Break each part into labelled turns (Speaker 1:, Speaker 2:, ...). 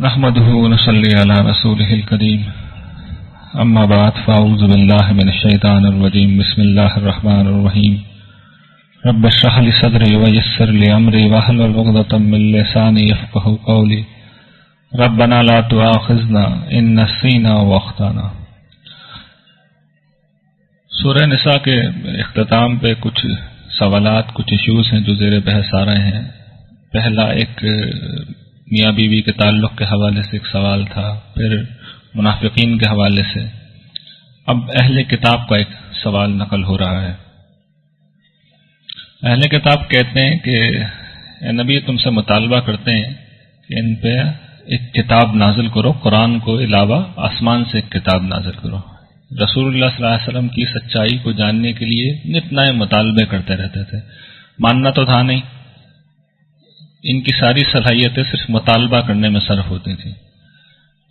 Speaker 1: نحمده ونصلي على رسوله الكريم اما بعد فاعوذ بالله من الشيطان الرجيم بسم الله الرحمن الرحيم رب اشرح لي صدري ويسر لي امري واحلل عقدة من لساني يفقهوا قولي ربنا لا تؤاخذنا ان نسينا واخطانا۔ سورہ نساء کے اختتام پہ کچھ سوالات، کچھ ایشوز ہیں جو زیر بحث آ رہے ہیں۔ پہلا ایک میاں بیوی کے تعلق کے حوالے سے ایک سوال تھا، پھر منافقین کے حوالے سے، اب اہل کتاب کا ایک سوال نقل ہو رہا ہے۔ اہل کتاب کہتے ہیں کہ اے نبی، تم سے مطالبہ کرتے ہیں کہ ان پہ ایک کتاب نازل کرو، قرآن کو علاوہ آسمان سے ایک کتاب نازل کرو۔ رسول اللہ صلی اللہ علیہ وسلم کی سچائی کو جاننے کے لیے نت نئے مطالبے کرتے رہتے تھے، ماننا تو تھا نہیں، ان کی ساری صلاحیتیں صرف مطالبہ کرنے میں صرف ہوتی تھیں۔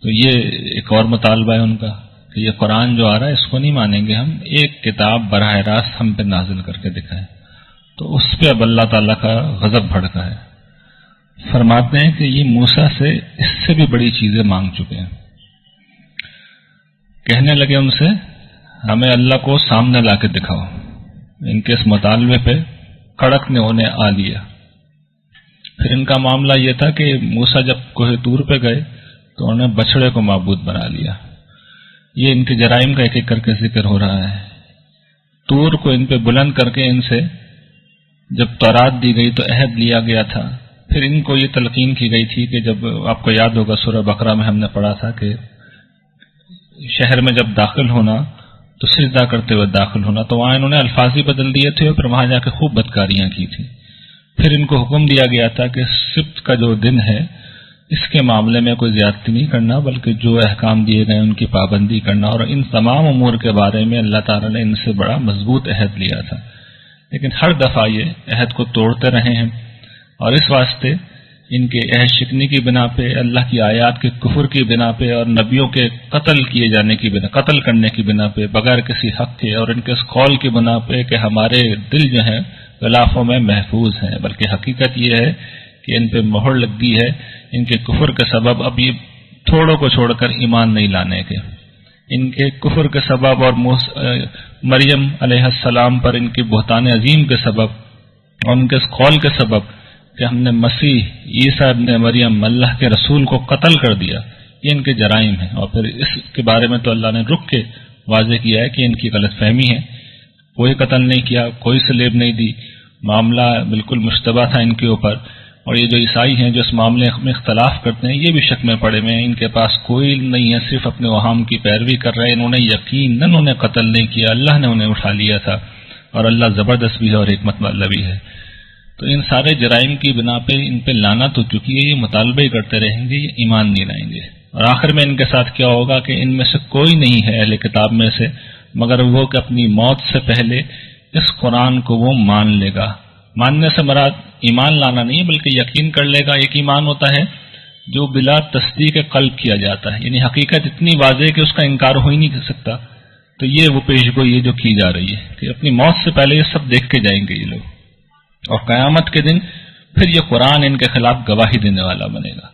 Speaker 1: تو یہ ایک اور مطالبہ ہے ان کا کہ یہ قرآن جو آ رہا ہے اس کو نہیں مانیں گے ہم، ایک کتاب براہ راست ہم پہ نازل کر کے دکھائیں۔ تو اس پہ اب اللہ تعالیٰ کا غضب بھڑکا ہے۔ فرماتے ہیں کہ یہ موسیٰ سے اس سے بھی بڑی چیزیں مانگ چکے ہیں۔ کہنے لگے ان سے ہمیں اللہ کو سامنے لا کے دکھاؤ۔ ان کے اس مطالبے پہ کڑک نے انہیں آ لیا۔ پھر ان کا معاملہ یہ تھا کہ موسیٰ جب کوہ طور پہ گئے تو انہوں نے بچڑے کو معبود بنا لیا۔ یہ ان کے جرائم کا ایک ایک کر کے ذکر ہو رہا ہے۔ طور کو ان پہ بلند کر کے ان سے جب تورات دی گئی تو عہد لیا گیا تھا۔ پھر ان کو یہ تلقین کی گئی تھی کہ جب آپ کو یاد ہوگا سورہ بقرہ میں ہم نے پڑھا تھا کہ شہر میں جب داخل ہونا تو سجدہ کرتے ہوئے داخل ہونا، تو وہاں انہوں نے الفاظ ہی بدل دیے تھے اور پھر وہاں جا کے خوب بدکاریاں کی تھیں۔ پھر ان کو حکم دیا گیا تھا کہ سبت کا جو دن ہے اس کے معاملے میں کوئی زیادتی نہیں کرنا، بلکہ جو احکام دیے گئے ان کی پابندی کرنا، اور ان تمام امور کے بارے میں اللہ تعالیٰ نے ان سے بڑا مضبوط عہد لیا تھا۔ لیکن ہر دفعہ یہ عہد کو توڑتے رہے ہیں، اور اس واسطے ان کے عہد شکنی کی بنا پہ، اللہ کی آیات کے کفر کی بنا پہ، اور نبیوں کے قتل کیے جانے کی بنا، قتل کرنے کی بنا پہ بغیر کسی حق کے، اور ان کے اس قول کی بنا پہ کہ ہمارے دل جو ہیں غلافوں میں محفوظ ہیں، بلکہ حقیقت یہ ہے کہ ان پہ مہر لگ گئی ہے ان کے کفر کے سبب۔ اب یہ تھوڑوں کو چھوڑ کر ایمان نہیں لانے کے، ان کے کفر کے سبب اور مریم علیہ السلام پر ان کی بہتان عظیم کے سبب، اور ان کے اس قول کے سبب کہ ہم نے مسیح عیسیٰ ابن مریم اللہ کے رسول کو قتل کر دیا، یہ ان کے جرائم ہیں۔ اور پھر اس کے بارے میں تو اللہ نے رک کے واضح کیا ہے کہ ان کی غلط فہمی ہے، کوئی قتل نہیں کیا، کوئی سلیب نہیں دی، معاملہ بالکل مشتبہ تھا ان کے اوپر۔ اور یہ جو عیسائی ہیں جو اس معاملے میں اختلاف کرتے ہیں، یہ بھی شک میں پڑے ہوئے ہیں، ان کے پاس کوئی نہیں ہے، صرف اپنے وہام کی پیروی کر رہے ہیں۔ انہوں نے یقیناً انہیں قتل نہیں کیا، اللہ نے انہیں اٹھا لیا تھا، اور اللہ زبردست بھی ہے اور حکمت والا بھی ہے۔ تو ان سارے جرائم کی بنا پہ ان پہ لعنت ہو چکی ہے، یہ مطالبے ہی کرتے رہیں گے، یہ ایمان نہیں لائیں گے۔ اور آخر میں ان کے ساتھ کیا ہوگا کہ ان میں سے کوئی نہیں ہے اہل کتاب میں سے مگر وہ کہ اپنی موت سے پہلے اس قرآن کو وہ مان لے گا۔ ماننے سے مراد ایمان لانا نہیں ہے، بلکہ یقین کر لے گا۔ ایک ایمان ہوتا ہے جو بلا تصدیق قلب کیا جاتا ہے، یعنی حقیقت اتنی واضح کہ اس کا انکار ہو ہی نہیں سکتا۔ تو یہ وہ پیشگوئی ہے جو کی جا رہی ہے کہ اپنی موت سے پہلے یہ سب دیکھ کے جائیں گے یہ لوگ، اور قیامت کے دن پھر یہ قرآن ان کے خلاف گواہی دینے والا بنے گا۔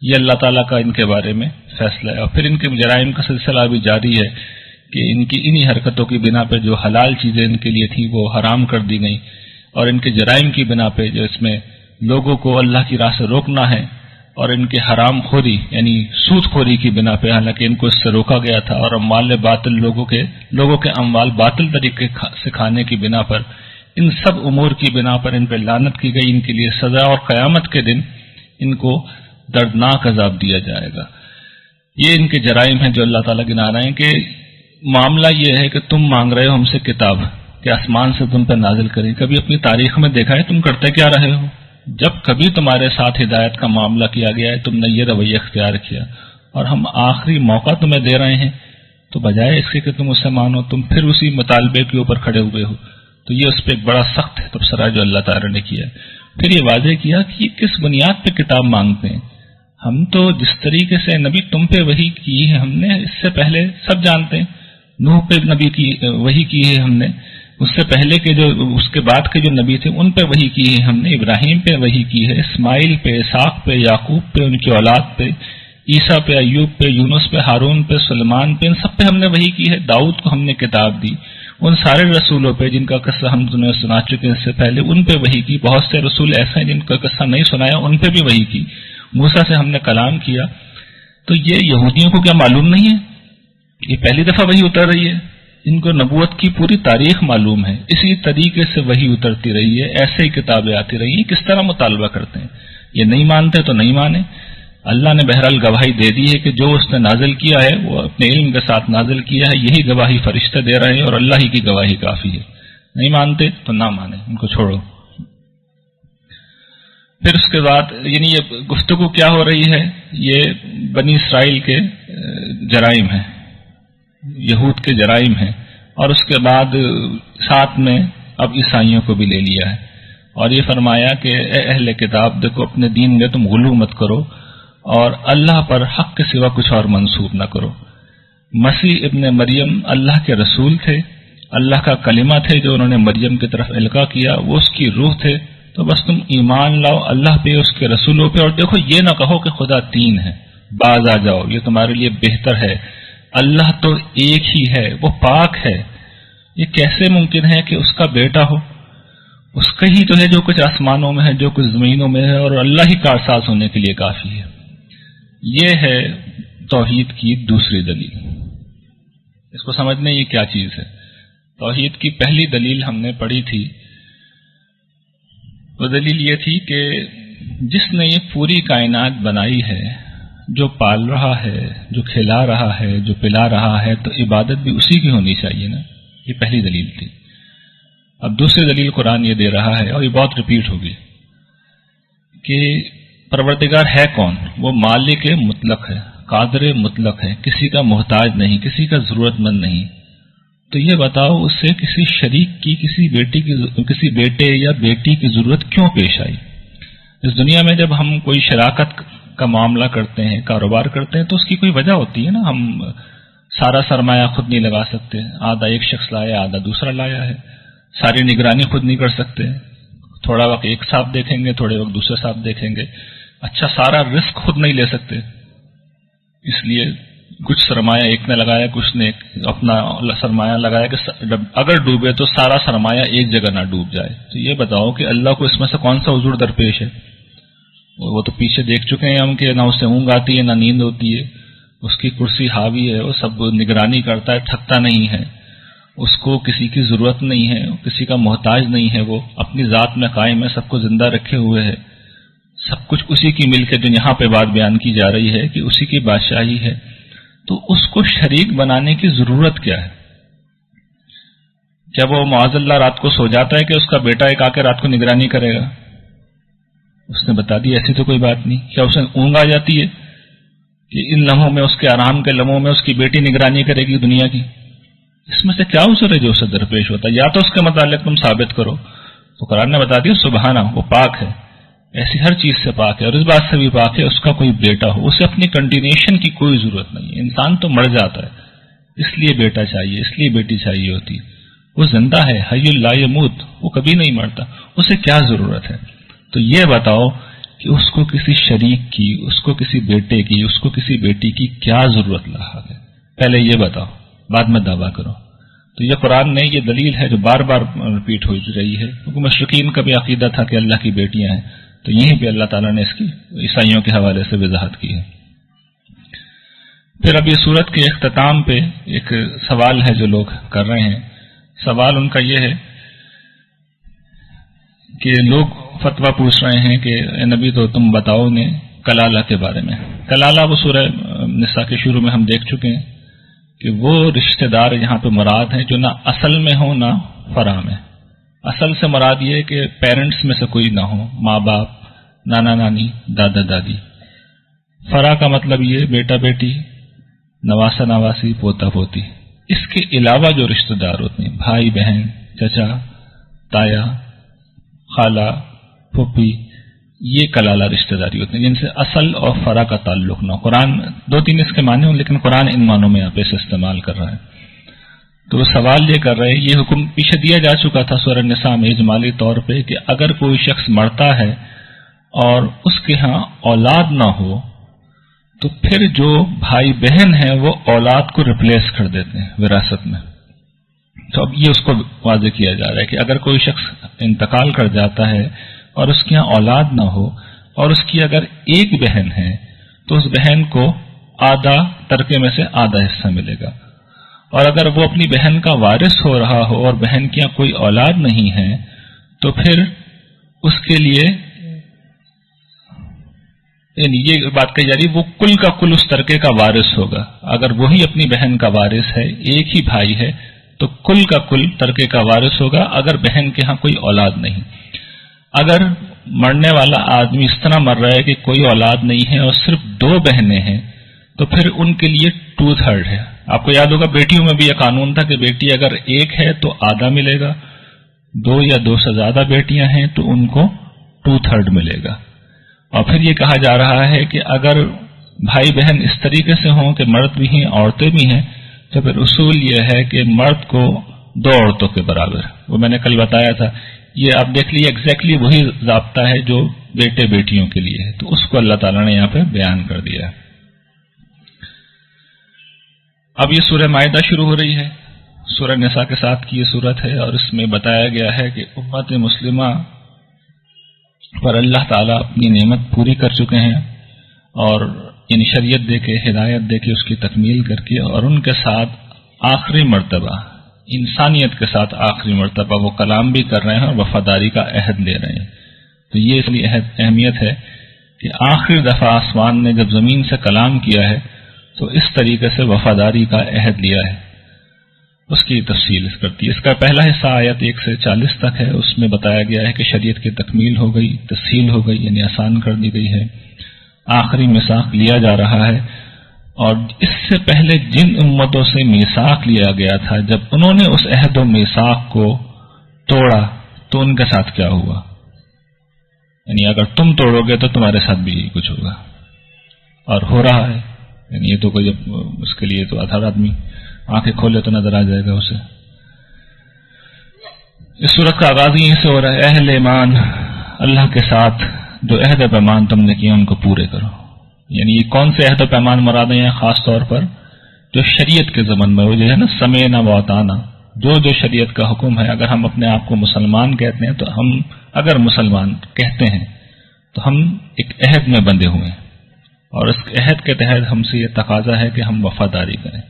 Speaker 1: یہ اللہ تعالیٰ کا ان کے بارے میں فیصلہ ہے۔ اور پھر ان کے جرائم کا سلسلہ بھی جاری ہے کہ ان کی انہی حرکتوں کی بنا پہ جو حلال چیزیں ان کے لیے تھیں وہ حرام کر دی گئیں، اور ان کے جرائم کی بنا پہ جو اس میں لوگوں کو اللہ کی راہ سے روکنا ہے، اور ان کے حرام خوری یعنی سود خوری کی بنا پہ، حالانکہ ان کو اس سے روکا گیا تھا، اور اموال باطل لوگوں کے اموال باطل طریقے سے کھانے کی بنا پر، ان سب امور کی بنا پر ان پہ لعنت کی گئی، ان کے لیے سزا، اور قیامت کے دن ان کو دردناک عذاب دیا جائے گا۔ یہ ان کے جرائم ہیں جو اللہ تعالیٰ گنا رہے ہیں کہ معاملہ یہ ہے کہ تم مانگ رہے ہو ہم سے کتاب کہ آسمان سے تم پہ نازل کریں۔ کبھی اپنی تاریخ میں دیکھا ہے تم کرتے کیا رہے ہو؟ جب کبھی تمہارے ساتھ ہدایت کا معاملہ کیا گیا ہے تم نے یہ رویہ اختیار کیا، اور ہم آخری موقع تمہیں دے رہے ہیں تو بجائے اس کے کہ تم اسے مانو تم پھر اسی مطالبے کے اوپر کھڑے ہوئے ہو۔ تو یہ اس پہ ایک بڑا سخت تبصرہ جو اللہ تعالیٰ نے کیا ہے۔ پھر یہ واضح کیا کہ یہ کس بنیاد پہ کتاب مانگتے ہیں۔ ہم تو جس طریقے سے نبی تم پہ وحی کی ہے ہم نے اس سے پہلے سب جانتے ہیں، نوح پہ نبی کی وحی کی ہے ہم نے، اس سے پہلے کے جو اس کے بعد کے جو نبی تھے ان پہ وحی کی ہے ہم نے، ابراہیم پہ وحی کی ہے، اسماعیل پہ، اسحاق پہ، یعقوب پہ، ان کی اولاد پہ، عیسیٰ پہ، ایوب پہ، یونس پہ، ہارون پہ، سلیمان پہ، ان سب پہ ہم نے وحی کی ہے. داؤد کو ہم نے کتاب دی. ان سارے رسولوں پہ جن کا قصہ ہم تمہیں سنا چکے ہیں اس سے پہلے، ان پہ وحی کی. بہت سے رسول ایسے ہیں جن کا قصہ نہیں سنایا، ان پہ بھی وحی کی. موسیٰ سے ہم نے کلام کیا. تو یہ یہودیوں کو کیا معلوم نہیں ہے؟ یہ پہلی دفعہ وحی اتر رہی ہے. ان کو نبوت کی پوری تاریخ معلوم ہے. اسی طریقے سے وحی اترتی رہی ہے، ایسے ہی کتابیں آتی رہی ہیں. کس طرح مطالبہ کرتے ہیں؟ یہ نہیں مانتے تو نہیں مانے. اللہ نے بہرحال گواہی دے دی ہے کہ جو اس نے نازل کیا ہے وہ اپنے علم کے ساتھ نازل کیا ہے. یہی گواہی فرشتے دے رہے ہیں اور اللہ ہی کی گواہی کافی ہے. نہیں مانتے تو نہ مانے، ان کو چھوڑو. پھر اس کے بعد یعنی یہ گفتگو کیا ہو رہی ہے؟ یہ بنی اسرائیل کے جرائم ہیں، یہود کے جرائم ہیں. اور اس کے بعد ساتھ میں اب عیسائیوں کو بھی لے لیا ہے اور یہ فرمایا کہ اے اہل کتاب، دیکھو اپنے دین میں تم غلو مت کرو اور اللہ پر حق کے سوا کچھ اور منسوب نہ کرو. مسیح ابن مریم اللہ کے رسول تھے، اللہ کا کلمہ تھے جو انہوں نے مریم کی طرف القا کیا، وہ اس کی روح تھے. تو بس تم ایمان لاؤ اللہ پہ، اس کے رسولوں پہ. اور دیکھو یہ نہ کہو کہ خدا تین ہے، باز آ جاؤ، یہ تمہارے لیے بہتر ہے. اللہ تو ایک ہی ہے، وہ پاک ہے. یہ کیسے ممکن ہے کہ اس کا بیٹا ہو؟ اس کا ہی تو ہے جو کچھ آسمانوں میں ہے، جو کچھ زمینوں میں ہے، اور اللہ ہی کارساز ہونے کے لیے کافی ہے. یہ ہے توحید کی دوسری دلیل. اس کو سمجھنے یہ کیا چیز ہے. توحید کی پہلی دلیل ہم نے پڑھی تھی، وہ دلیل یہ تھی کہ جس نے یہ پوری کائنات بنائی ہے، جو پال رہا ہے، جو کھلا رہا ہے، جو پلا رہا ہے، تو عبادت بھی اسی کی ہونی چاہیے نا. یہ پہلی دلیل تھی. اب دوسری دلیل قرآن یہ دے رہا ہے اور یہ بہت ریپیٹ ہوگی کہ پروردگار ہے کون؟ وہ مالک مطلق ہے، قادر مطلق ہے، کسی کا محتاج نہیں، کسی کا ضرورت مند نہیں. تو یہ بتاؤ اس سے کسی شریک کی، کسی بیٹے یا بیٹی کی ضرورت کیوں پیش آئی؟ اس دنیا میں جب ہم کوئی شراکت کا معاملہ کرتے ہیں، کاروبار کرتے ہیں، تو اس کی کوئی وجہ ہوتی ہے نا. ہم سارا سرمایہ خود نہیں لگا سکتے، آدھا ایک شخص لایا، آدھا دوسرا لایا ہے. ساری نگرانی خود نہیں کر سکتے، تھوڑا وقت ایک صاحب دیکھیں گے، تھوڑے وقت دوسرے صاحب دیکھیں گے. اچھا، سارا رسک خود نہیں لے سکتے، اس لیے کچھ سرمایہ ایک نے لگایا، کچھ نے اپنا سرمایہ لگایا کہ اگر ڈوبے تو سارا سرمایہ ایک جگہ نہ ڈوب جائے. تو یہ بتاؤ کہ اللہ کو اس میں سے کون سا حضور درپیش ہے؟ وہ تو پیچھے دیکھ چکے ہیں ہم کہ نہ اسے اونگ آتی ہے نہ نیند ہوتی ہے، اس کی کرسی حاوی ہے، وہ سب نگرانی کرتا ہے، تھکتا نہیں ہے، اس کو کسی کی ضرورت نہیں ہے، کسی کا محتاج نہیں ہے، وہ اپنی ذات میں قائم ہے، سب کو زندہ رکھے ہوئے ہے. سب کچھ اسی کی ملک ہے. جو یہاں پہ بات بیان کی جا رہی ہے کہ اسی کی بادشاہی ہے. تو اس کو شریک بنانے کی ضرورت کیا ہے؟ کیا وہ معاذ اللہ رات کو سو جاتا ہے کہ اس کا بیٹا ایک آ کے رات کو نگرانی کرے گا؟ اس نے بتا دی ایسی تو کوئی بات نہیں. کیا اسے اونگ آ جاتی ہے کہ ان لمحوں میں، اس کے آرام کے لمحوں میں اس کی بیٹی نگرانی کرے گی دنیا کی؟ اس میں سے کیا عذر ہے جو اسے درپیش ہوتا ہے؟ یا تو اس کے متعلق تم ثابت کرو. تو قرآن نے بتا دیا سبحانہ، وہ پاک ہے، ایسی ہر چیز سے پاک ہے، اور اس بات سے بھی پاک ہے اس کا کوئی بیٹا ہو. اسے اپنی کنٹینیوشن کی کوئی ضرورت نہیں ہے. انسان تو مر جاتا ہے، اس لیے بیٹا چاہیے، اس لیے بیٹی چاہیے ہوتی. وہ زندہ ہے، حی لا یموت، وہ کبھی نہیں مرتا. اسے کیا ضرورت ہے؟ تو یہ بتاؤ کہ اس کو کسی شریک کی، اس کو کسی بیٹے کی، اس کو کسی بیٹی کی کیا ضرورت لاحق ہے؟ پہلے یہ بتاؤ، بعد میں دعویٰ کرو. تو یہ قرآن نے یہ دلیل ہے جو بار بار ریپیٹ ہو رہی ہے، کیونکہ مشرکین کا بھی عقیدہ تھا کہ اللہ کی بیٹیاں ہیں. تو یہیں پہ اللہ تعالیٰ نے اس کی عیسائیوں کے حوالے سے وضاحت کی ہے. پھر اب یہ سورت کے اختتام پہ ایک سوال ہے جو لوگ کر رہے ہیں. سوال ان کا یہ ہے کہ لوگ فتویٰ پوچھ رہے ہیں کہ اے نبی تو تم بتاؤ نے کلالہ کے بارے میں. کلالہ وہ سورہ نساء کے شروع میں ہم دیکھ چکے ہیں کہ وہ رشتہ دار یہاں پہ مراد ہیں جو نہ اصل میں ہوں نہ فرع میں. اصل سے مراد یہ کہ پیرنٹس میں سے کوئی نہ ہو، ماں باپ، نانا نانی، دادا دادی. فرع کا مطلب یہ بیٹا بیٹی، نواسا نواسی، پوتا پوتی. اس کے علاوہ جو رشتہ دار ہوتے ہیں، بھائی بہن، چچا، تایا، خالہ، پھوپھی، یہ کلالہ رشتہ داری ہوتے ہیں جن سے اصل اور فرع کا تعلق نہ ہو. قرآن دو تین اس کے معنی ہوں، لیکن قرآن ان معنوں میں یہاں پہ اسے استعمال کر رہا ہے. تو وہ سوال یہ کر رہے ہیں، یہ حکم پیچھے دیا جا چکا تھا سورہ نساء میں اجمالی طور پہ کہ اگر کوئی شخص مرتا ہے اور اس کے ہاں اولاد نہ ہو تو پھر جو بھائی بہن ہیں وہ اولاد کو ریپلیس کر دیتے ہیں وراثت میں. تو اب یہ اس کو واضح کیا جا رہا ہے کہ اگر کوئی شخص انتقال کر جاتا ہے اور اس کے یہاں اولاد نہ ہو اور اس کی اگر ایک بہن ہے تو اس بہن کو آدھا ترکے میں سے آدھا حصہ ملے گا. اور اگر وہ اپنی بہن کا وارث ہو رہا ہو اور بہن کی یہاں کوئی اولاد نہیں ہے تو پھر اس کے لیے یعنی یہ بات کہی جا رہی ہے وہ کل کا کل اس ترکے کا وارث ہوگا. اگر وہی اپنی بہن کا وارث ہے، ایک ہی بھائی ہے، تو کل کا کل ترکے کا وارث ہوگا اگر بہن کے ہاں کوئی اولاد نہیں. اگر مرنے والا آدمی اس طرح مر رہا ہے کہ کوئی اولاد نہیں ہے اور صرف 2 بہنیں ہیں تو پھر ان کے لیے 2/3 ہے. آپ کو یاد ہوگا بیٹیوں میں بھی یہ قانون تھا کہ بیٹی اگر ایک ہے تو آدھا ملے گا، 2 یا 2 سے زیادہ بیٹیاں ہیں تو ان کو 2/3 ملے گا. اور پھر یہ کہا جا رہا ہے کہ اگر بھائی بہن اس طریقے سے ہوں کہ مرد بھی ہیں عورتیں بھی ہیں تو پھر اصول یہ ہے کہ مرد کو 2 عورتوں کے برابر، وہ میں نے کل بتایا تھا. یہ آپ دیکھ لیجیے ایگزیکٹلی وہی ضابطہ ہے جو بیٹے بیٹیوں کے لیے ہے، تو اس کو اللہ تعالیٰ نے یہاں پہ بیان کر دیا. اب یہ سورہ مائدہ شروع ہو رہی ہے، سورہ نساء کے ساتھ کی یہ صورت ہے، اور اس میں بتایا گیا ہے کہ امت مسلمہ پر اللہ تعالیٰ اپنی نعمت پوری کر چکے ہیں اور یعنی شریعت دے کے، ہدایت دے کے، اس کی تکمیل کر کے، اور ان کے ساتھ آخری مرتبہ انسانیت کے ساتھ آخری مرتبہ وہ کلام بھی کر رہے ہیں اور وفاداری کا عہد لے رہے ہیں. تو یہ اس لیے اہمیت ہے کہ آخری دفعہ آسمان نے جب زمین سے کلام کیا ہے تو اس طریقے سے وفاداری کا عہد لیا ہے. اس کی تفصیل کرتی ہے. اس کا پہلا حصہ آیت 1 سے 40 تک ہے، اس میں بتایا گیا ہے کہ شریعت کی تکمیل ہو گئی، تسہیل ہو گئی، یعنی آسان کر دی گئی ہے، آخری میثاق لیا جا رہا ہے. اور اس سے پہلے جن امتوں سے میثاق لیا گیا تھا جب انہوں نے اس عہد و میثاق کو توڑا تو ان کے ساتھ کیا ہوا، یعنی اگر تم توڑو گے تو تمہارے ساتھ بھی یہی کچھ ہوگا، اور ہو رہا ہے. یعنی یہ تو کوئی اس کے لیے تو ادھر آدمی آنکھیں کھولے تو نظر آ جائے گا اسے. اس صورت کا آغاز یہیں سے ہو رہا ہے، اہل ایمان اللہ کے ساتھ جو عہد و پیمان تم نے کیا ان کو پورے کرو. یعنی یہ کون سے عہد و پیمان مراد ہیں؟ خاص طور پر جو شریعت کے ضمن میں وہ جو ہے نا سمعنا و اطعنا، جو شریعت کا حکم ہے. اگر ہم اپنے آپ کو مسلمان کہتے ہیں تو ہم اگر مسلمان کہتے ہیں تو ہم ایک عہد میں بندھے ہوئے ہیں، اور اس عہد کے تحت ہم سے یہ تقاضا ہے کہ ہم وفاداری کریں.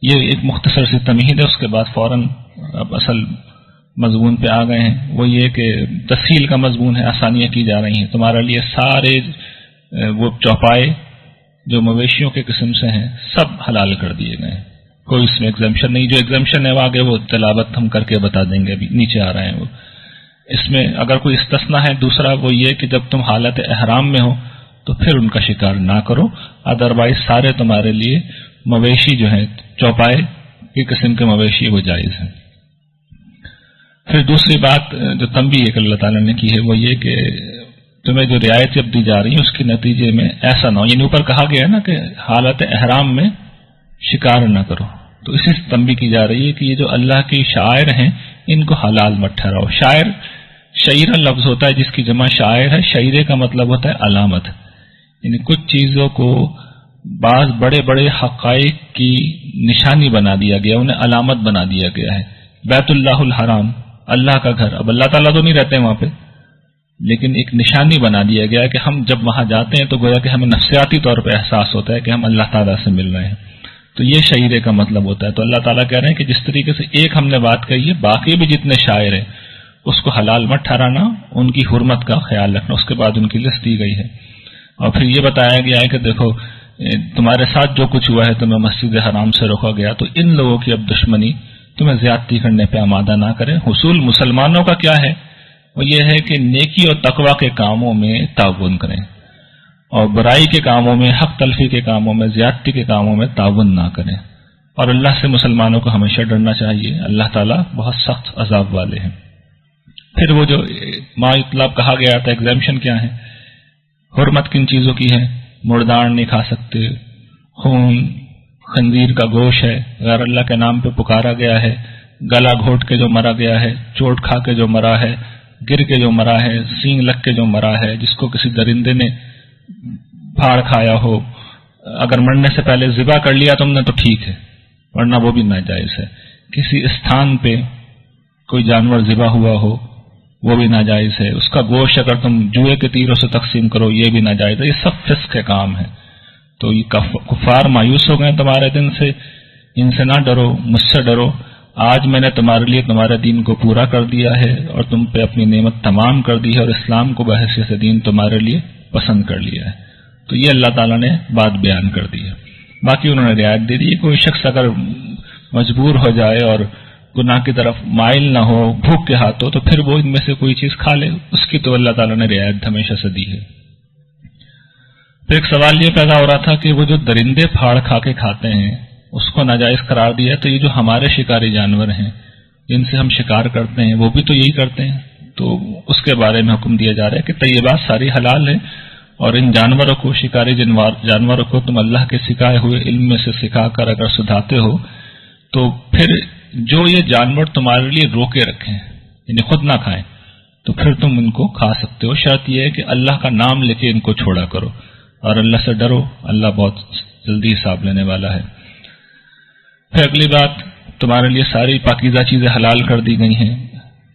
Speaker 1: یہ ایک مختصر سی تمہید ہے. اس کے بعد فوراً اب اصل مضمون پہ آ گئے ہیں، وہ یہ کہ تسہیل کا مضمون ہے، آسانیاں کی جا رہی ہیں تمہارے لیے. سارے وہ چوپائے جو مویشیوں کے قسم سے ہیں سب حلال کر دیے گئے ہیں، کوئی اس میں ایگزمپشن نہیں. جو ایگزمپشن ہے وہ آگے وہ تلاوت ہم کر کے بتا دیں گے، ابھی نیچے آ رہے ہیں وہ. اس میں اگر کوئی استثناء ہے دوسرا وہ یہ کہ جب تم حالت احرام میں ہو تو پھر ان کا شکار نہ کرو، ادروائز سارے تمہارے لیے مویشی جو ہیں چوپائے کی قسم کے مویشی وہ جائز ہیں. پھر دوسری بات جو تنبیہ ایک اللہ تعالیٰ نے کی ہے وہ یہ کہ تمہیں جو رعایت جب دی جا رہی ہے اس کے نتیجے میں ایسا نہ ہو، یعنی اوپر کہا گیا ہے نا کہ حالت احرام میں شکار نہ کرو، تو اسی سے تنبیہ کی جا رہی ہے کہ یہ جو اللہ کی شاعر ہیں ان کو حلال مت ٹھہراؤ. شعیرہ لفظ ہوتا ہے جس کی جمع شاعر ہے. شعیرے کا مطلب ہوتا ہے علامت، یعنی کچھ چیزوں کو بعض بڑے بڑے حقائق کی نشانی بنا دیا گیا، انہیں علامت بنا دیا گیا ہے. بیت اللہ الحرام، اللہ کا گھر، اب اللہ تعالیٰ تو نہیں رہتے وہاں پہ، لیکن ایک نشانی بنا دیا گیا ہے کہ ہم جب وہاں جاتے ہیں تو گویا کہ ہمیں نفسیاتی طور پہ احساس ہوتا ہے کہ ہم اللہ تعالیٰ سے مل رہے ہیں. تو یہ شعیرے کا مطلب ہوتا ہے. تو اللہ تعالیٰ کہہ رہے ہیں کہ جس طریقے سے ایک ہم نے بات کہی ہے، باقی بھی جتنے شاعر ہیں اس کو حلال مت ٹھہرانا، ان کی حرمت کا خیال رکھنا. اس کے بعد ان کی لسٹ دی گئی ہے، اور پھر یہ بتایا گیا ہے کہ دیکھو تمہارے ساتھ جو کچھ ہوا ہے تمہیں مسجد حرام سے روکا گیا، تو ان لوگوں کی اب دشمنی تمہیں زیادتی کرنے پہ آمادہ نہ کریں. حصول مسلمانوں کا کیا ہے؟ وہ یہ ہے کہ نیکی اور تقوی کے کاموں میں تعاون کریں، اور برائی کے کاموں میں، حق تلفی کے کاموں میں، زیادتی کے کاموں میں تعاون نہ کریں. اور اللہ سے مسلمانوں کو ہمیشہ ڈرنا چاہیے، اللہ تعالیٰ بہت سخت عذاب والے ہیں. پھر وہ جو ما اطلاق کہا گیا تھا، ایگزیمشن کیا ہے؟ حرمت کن چیزوں کی ہے؟ مردار نہیں کھا سکتے، خون خنزیر کا گوشت ہے، غیر اللہ کے نام پہ پکارا گیا ہے، گلا گھوٹ کے جو مرا گیا ہے، چوٹ کھا کے جو مرا ہے، گر کے جو مرا ہے، سینگ لگ کے جو مرا ہے، جس کو کسی درندے نے پھاڑ کھایا ہو، اگر مرنے سے پہلے ذبح کر لیا تم نے تو ٹھیک ہے، ورنہ وہ بھی ناجائز ہے۔ کسی استھان پہ کوئی جانور ذبح ہوا ہو وہ بھی ناجائز ہے، اس کا گوشت اگر تم جوئے کے تیروں سے تقسیم کرو یہ بھی ناجائز ہے۔ یہ سب فسق کے کام ہیں۔ تو یہ کفار مایوس ہو گئے تمہارے دن سے، ان سے نہ ڈرو، مجھ سے ڈرو۔ آج میں نے تمہارے لیے تمہارے دین کو پورا کر دیا ہے اور تم پہ اپنی نعمت تمام کر دی ہے، اور اسلام کو بحیثیت دین تمہارے لیے پسند کر لیا ہے۔ تو یہ اللہ تعالیٰ نے بات بیان کر دی ہے۔ باقی انہوں نے رعایت دے دی، کوئی شخص اگر مجبور ہو جائے اور گناہ کی طرف مائل نہ ہو، بھوک کے ہاتھوں، تو پھر وہ ان میں سے کوئی چیز کھا لے، اس کی تو اللہ تعالیٰ نے رعایت ہمیشہ سے دی ہے۔ پھر ایک سوال یہ پیدا ہو رہا تھا کہ وہ جو درندے پھاڑ کھا کے کھاتے ہیں اس کو ناجائز قرار دیا، تو یہ جو ہمارے شکاری جانور ہیں جن سے ہم شکار کرتے ہیں وہ بھی تو یہی کرتے ہیں، تو اس کے بارے میں حکم دیا جا رہا ہے کہ طیبات ساری حلال ہیں، اور ان جانوروں کو، شکاری جانوروں کو تم اللہ کے سکھائے ہوئے علم میں سے سکھا کر اگر سدھاتے ہو تو پھر جو یہ جانور تمہارے لیے روکے رکھیں یعنی خود نہ کھائیں تو پھر تم ان کو کھا سکتے ہو۔ شرط یہ ہے کہ اللہ کا نام لے کے ان کو چھوڑا کرو اور اللہ سے ڈرو، اللہ بہت جلدی حساب لینے والا ہے۔ پھر اگلی بات، تمہارے لیے ساری پاکیزہ چیزیں حلال کر دی گئی ہیں،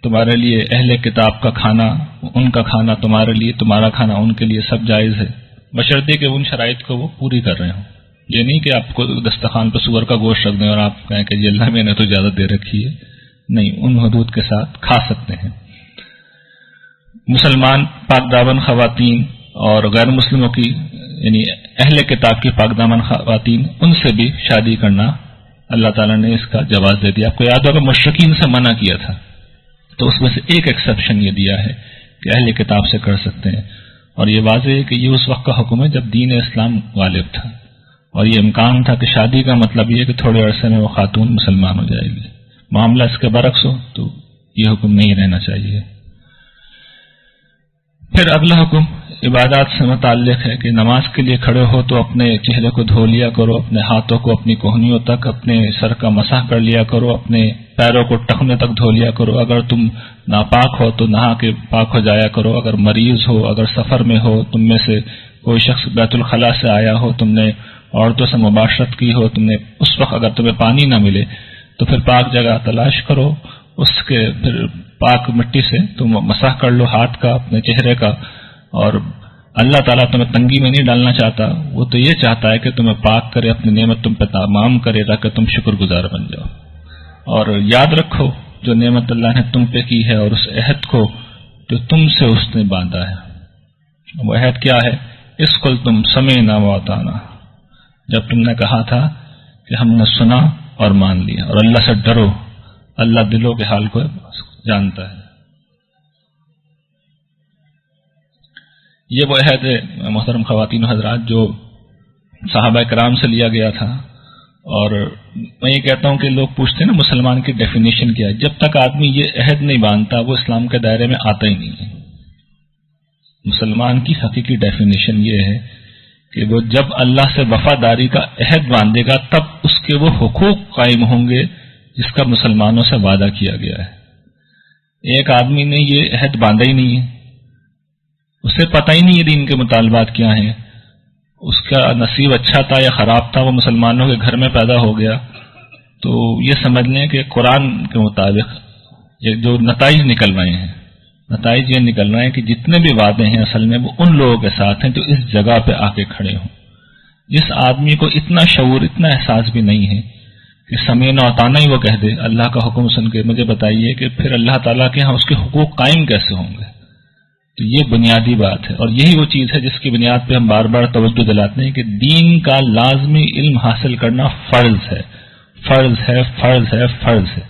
Speaker 1: تمہارے لیے اہل کتاب کا کھانا، ان کا کھانا تمہارے لیے، تمہارا کھانا ان کے لیے سب جائز ہے، بشرطے کہ ان شرائط کو وہ پوری کر رہے ہوں۔ یہ نہیں کہ آپ کو دسترخوان پہ سور کا گوشت رکھ دیں اور آپ کہیں کہ جی اللہ میں نے تو زیادہ دے رکھی ہے، نہیں، ان حدود کے ساتھ کھا سکتے ہیں۔ مسلمان پاک دامن خواتین اور غیر مسلموں کی یعنی اہل کتاب کی پاک دامن خواتین، ان سے بھی شادی کرنا اللہ تعالیٰ نے اس کا جواز دے دیا۔ آپ کو یاد ہوگا مشرکین سے منع کیا تھا، تو اس میں سے ایک ایکسیپشن یہ دیا ہے کہ اہل کتاب سے کر سکتے ہیں، اور یہ واضح ہے کہ یہ اس وقت کا حکم ہے جب دین اسلام غالب تھا، اور یہ امکان تھا کہ شادی کا مطلب یہ کہ تھوڑے عرصے میں وہ خاتون مسلمان ہو جائے گی۔ معاملہ اس کے برعکس ہو تو یہ حکم نہیں رہنا چاہیے۔ پھر اگلا حکم عبادات سے متعلق ہے کہ نماز کے لیے کھڑے ہو تو اپنے چہرے کو دھو لیا کرو، اپنے ہاتھوں کو اپنی کوہنیوں تک، اپنے سر کا مسح کر لیا کرو، اپنے پیروں کو ٹخنے تک دھو لیا کرو، اگر تم ناپاک ہو تو نہا کے پاک ہو جایا کرو، اگر مریض ہو، اگر سفر میں ہو، تم میں سے کوئی شخص بیت الخلاء سے آیا ہو، تم نے عورتوں سے مباشرت کی ہو، تم نے اس وقت اگر تمہیں پانی نہ ملے تو پھر پاک جگہ تلاش کرو، اس کے پھر پاک مٹی سے تم مسح کر لو ہاتھ کا، اپنے چہرے کا، اور اللہ تعالیٰ تمہیں تنگی میں نہیں ڈالنا چاہتا، وہ تو یہ چاہتا ہے کہ تمہیں پاک کرے، اپنی نعمت تم پہ تمام کرے تاکہ تم شکر گزار بن جاؤ۔ اور یاد رکھو جو نعمت اللہ نے تم پہ کی ہے اور اس عہد کو جو تم سے اس نے باندھا ہے۔ وہ عہد کیا ہے؟ اس قل تم سمعنا واطعنا، جب تم نے کہا تھا کہ ہم نے سنا اور مان لیا، اور اللہ سے ڈرو، اللہ دلوں کے حال کو جانتا ہے۔ یہ وہ عہد ہے محترم خواتین و حضرات جو صحابہ کرام سے لیا گیا تھا، اور میں یہ کہتا ہوں کہ لوگ پوچھتے ہیں نا مسلمان کی ڈیفینیشن کیا ہے، جب تک آدمی یہ عہد نہیں باندھتا وہ اسلام کے دائرے میں آتا ہی نہیں ہے۔ مسلمان کی حقیقی ڈیفینیشن یہ ہے کہ وہ جب اللہ سے وفاداری کا عہد باندھے گا تب اس کے وہ حقوق قائم ہوں گے جس کا مسلمانوں سے وعدہ کیا گیا ہے۔ ایک آدمی نے یہ عہد باندھا ہی نہیں ہے، اسے پتہ ہی نہیں ہے دین کے مطالبات کیا ہیں، اس کا نصیب اچھا تھا یا خراب تھا، وہ مسلمانوں کے گھر میں پیدا ہو گیا، تو یہ سمجھ لیں کہ قرآن کے مطابق یہ جو نتائج نکل رہے ہیں، نتائج یہ نکل رہے ہیں کہ جتنے بھی وعدے ہیں اصل میں وہ ان لوگوں کے ساتھ ہیں جو اس جگہ پہ آ کے کھڑے ہوں۔ جس آدمی کو اتنا شعور، اتنا احساس بھی نہیں ہے کہ سمعنا واطعنا ہی وہ کہہ دے اللہ کا حکم سن کے، مجھے بتائیے کہ پھر اللہ تعالیٰ کے ہاں اس کے حقوق قائم کیسے ہوں گے؟ تو یہ بنیادی بات ہے، اور یہی وہ چیز ہے جس کی بنیاد پہ ہم بار بار توجہ دلاتے ہیں کہ دین کا لازمی علم حاصل کرنا فرض ہے، فرض ہے، فرض ہے، فرض ہے۔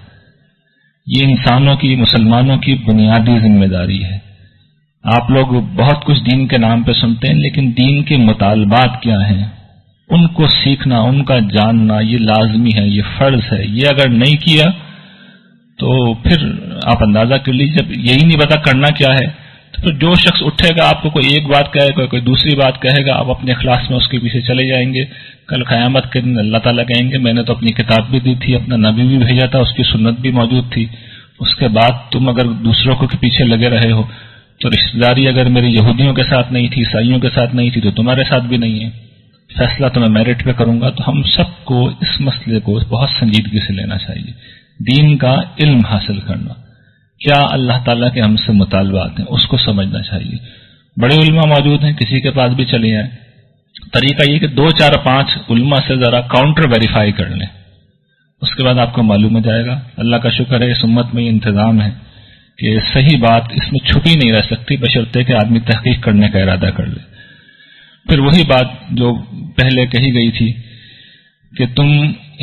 Speaker 1: یہ انسانوں کی، مسلمانوں کی بنیادی ذمہ داری ہے۔ آپ لوگ بہت کچھ دین کے نام پہ سنتے ہیں، لیکن دین کے مطالبات کیا ہیں ان کو سیکھنا، ان کا جاننا یہ لازمی ہے، یہ فرض ہے۔ یہ اگر نہیں کیا تو پھر آپ اندازہ کر لیجیے، جب یہی نہیں پتا کرنا کیا ہے تو پھر جو شخص اٹھے گا آپ کو کوئی ایک بات کہے گا، کوئی دوسری بات کہے گا، آپ اپنے اخلاص میں اس کے پیچھے چلے جائیں گے۔ کل قیامت کے دن اللہ تعالیٰ کہیں گے میں نے تو اپنی کتاب بھی دی تھی، اپنا نبی بھی بھیجا تھا، اس کی سنت بھی موجود تھی، اس کے بعد تم اگر دوسروں کے پیچھے لگے رہے ہو تو رشتہ داری اگر میری یہودیوں کے ساتھ نہیں تھی، عیسائیوں کے ساتھ نہیں تھی تو تمہارے ساتھ بھی نہیں ہے۔ فیصلہ تو میں میرٹ پہ کروں گا. تو ہم سب کو اس مسئلے کو بہت سنجیدگی سے لینا چاہیے. دین کا علم حاصل کرنا، کیا اللہ تعالیٰ کے ہم سے مطالبات ہیں، اس کو سمجھنا چاہیے. بڑے علماء موجود ہیں، کسی کے پاس بھی چلے جائیں. طریقہ یہ کہ 2 4 5 علماء سے ذرا کاؤنٹر ویریفائی کر لیں، اس کے بعد آپ کو معلوم ہو جائے گا. اللہ کا شکر ہے اس امت میں یہ انتظام ہے کہ صحیح بات اس میں چھپی نہیں رہ سکتی، بشرطے کہ آدمی تحقیق کرنے کا ارادہ کر لے. پھر وہی بات جو پہلے کہی گئی تھی کہ تم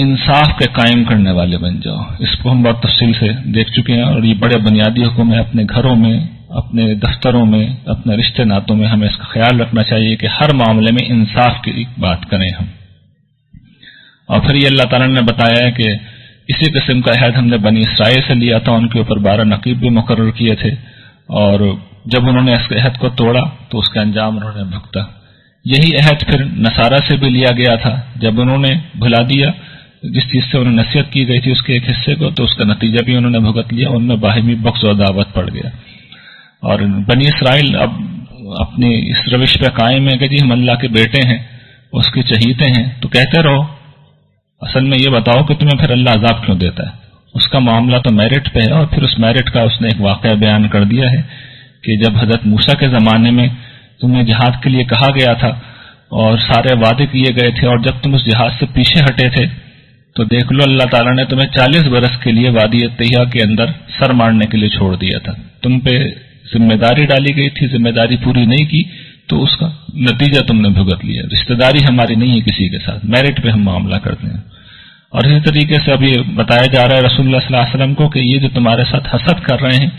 Speaker 1: انصاف کے قائم کرنے والے بن جاؤ، اس کو ہم بہت تفصیل سے دیکھ چکے ہیں، اور یہ بڑے بنیادی حکم ہے. اپنے گھروں میں، اپنے دفتروں میں، اپنے رشتے ناتوں میں ہمیں اس کا خیال رکھنا چاہیے کہ ہر معاملے میں انصاف کی بات کریں ہم. اور پھر یہ اللہ تعالیٰ نے بتایا ہے کہ اسی قسم کا عہد ہم نے بنی اسرائیل سے لیا تھا، ان کے اوپر 12 نقیب بھی مقرر کیے تھے، اور جب انہوں نے اس عہد کو توڑا تو اس کا انجام انہوں نے بھگتا. یہی عہد پھر نصارہ سے بھی لیا گیا تھا، جب انہوں نے بھلا دیا جس چیز سے انہیں نصیحت کی گئی تھی اس کے ایک حصے کو، تو اس کا نتیجہ بھی انہوں نے بھگت لیا، ان میں باہمی بغض و عداوت پڑ گیا. اور بنی اسرائیل اب اپنی اس روش پہ قائم ہے کہ جی ہم اللہ کے بیٹے ہیں، اس کے چہیتے ہیں، تو کہتے رہو، اصل میں یہ بتاؤ کہ تمہیں پھر اللہ عذاب کیوں دیتا ہے. اس کا معاملہ تو میرٹ پہ ہے، اور پھر اس میرٹ کا اس نے ایک واقعہ بیان کر دیا ہے کہ جب حضرت موسیٰ کے زمانے میں تمہیں جہاد کے لیے کہا گیا تھا اور سارے وعدے کیے گئے تھے، اور جب تم اس جہاد سے پیچھے ہٹے تھے تو دیکھ لو اللہ تعالیٰ نے تمہیں 40 برس کے لیے وادی طیہ کے اندر سر مارنے کے لیے چھوڑ دیا تھا. تم پہ ذمہ داری ڈالی گئی تھی، ذمہ داری پوری نہیں کی تو اس کا نتیجہ تم نے بھگت لیا. رشتہ داری ہماری نہیں ہے کسی کے ساتھ، میرٹ پہ ہم معاملہ کرتے ہیں. اور اسی طریقے سے اب یہ بتایا جا رہا ہے رسول اللہ صلی اللہ علیہ وسلم کو کہ یہ جو تمہارے ساتھ حسد کر رہے ہیں،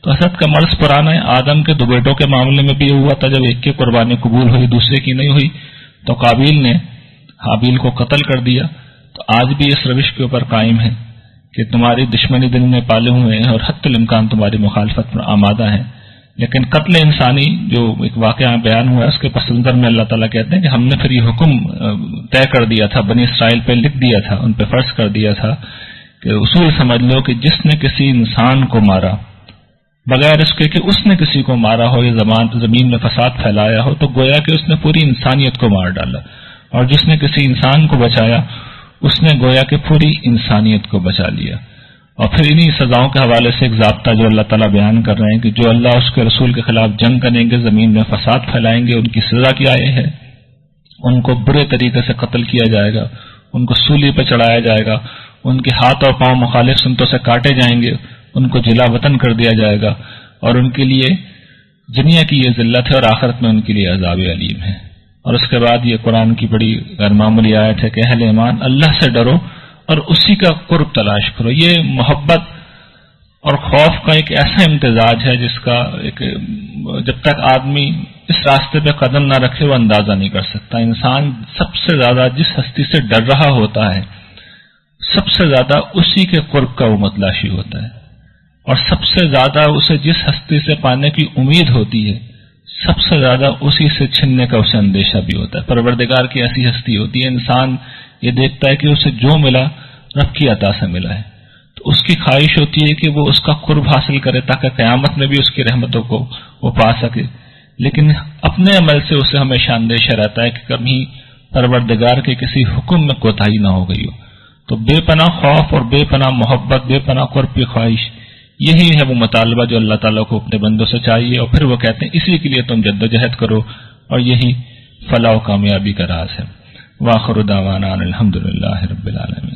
Speaker 1: تو حسد کا مرض پرانا ہے. آدم کے 2 بیٹوں کے معاملے میں بھی یہ ہوا تھا، جب ایک کی قربانی قبول ہوئی دوسرے کی نہیں ہوئی تو قابیل نے حابیل کو قتل کر دیا. تو آج بھی اس روش کے اوپر قائم ہے کہ تمہاری دشمنی دل میں پالے ہوئے ہیں اور حتی الامکان تمہاری مخالفت پر آمادہ ہیں. لیکن قتل انسانی جو ایک واقعہ بیان ہوا ہے اس کے پس منظر میں اللہ تعالیٰ کہتے ہیں کہ ہم نے پھر یہ حکم طے کر دیا تھا، بنی اسرائیل پہ لکھ دیا تھا، ان پہ فرض کر دیا تھا کہ اصول سمجھ لو کہ جس نے کسی انسان کو مارا بغیر اس کے کہ اس نے کسی کو مارا ہو یا زمین میں فساد پھیلایا ہو، تو گویا کہ اس نے پوری انسانیت کو مار ڈالا. اور جس نے کسی انسان کو بچایا اس نے گویا کہ پوری انسانیت کو بچا لیا. اور پھر انہی سزاؤں کے حوالے سے ایک ضابطہ جو اللہ تعالیٰ بیان کر رہے ہیں کہ جو اللہ اس کے رسول کے خلاف جنگ کریں گے، زمین میں فساد پھیلائیں گے، ان کی سزا کیا ہے، ان کو برے طریقے سے قتل کیا جائے گا، ان کو سولی پہ چڑھایا جائے گا، ان کے ہاتھ اور پاؤں مخالف سمتوں سے کاٹے جائیں گے، ان کو جلا وطن کر دیا جائے گا، اور ان کے لیے دنیا کی یہ ذلت ہے اور آخرت میں ان کے لیے عذاب علیم ہے. اور اس کے بعد یہ قرآن کی بڑی غیر معمولی آیت ہے کہ اہل ایمان اللہ سے ڈرو اور اسی کا قرب تلاش کرو. یہ محبت اور خوف کا ایک ایسا امتزاج ہے جس کا جب تک آدمی اس راستے پہ قدم نہ رکھے وہ اندازہ نہیں کر سکتا. انسان سب سے زیادہ جس ہستی سے ڈر رہا ہوتا ہے سب سے زیادہ اسی کے قرب کا وہ متلاشی ہوتا ہے، اور سب سے زیادہ اسے جس ہستی سے پانے کی امید ہوتی ہے سب سے زیادہ اسی سے چھننے کا اسے اندیشہ بھی ہوتا ہے. پروردگار کی ایسی ہستی ہوتی ہے، انسان یہ دیکھتا ہے کہ اسے جو ملا رب کی عطا سے ملا ہے، تو اس کی خواہش ہوتی ہے کہ وہ اس کا قرب حاصل کرے تاکہ قیامت میں بھی اس کی رحمتوں کو وہ پا سکے. لیکن اپنے عمل سے اسے ہمیشہ اندیشہ رہتا ہے کہ کبھی پروردگار کے کسی حکم میں کوتاہی نہ ہو گئی ہو. تو بے پناہ خوف اور بے پناہ محبت، بے پناہ قرب کی خواہش، یہی ہے وہ مطالبہ جو اللہ تعالیٰ کو اپنے بندوں سے چاہیے. اور پھر وہ کہتے ہیں اسی کے لیے تم جدوجہد کرو، اور یہی فلاح و کامیابی کا راز ہے. وآخر دعوانا الحمدللہ رب العالمین.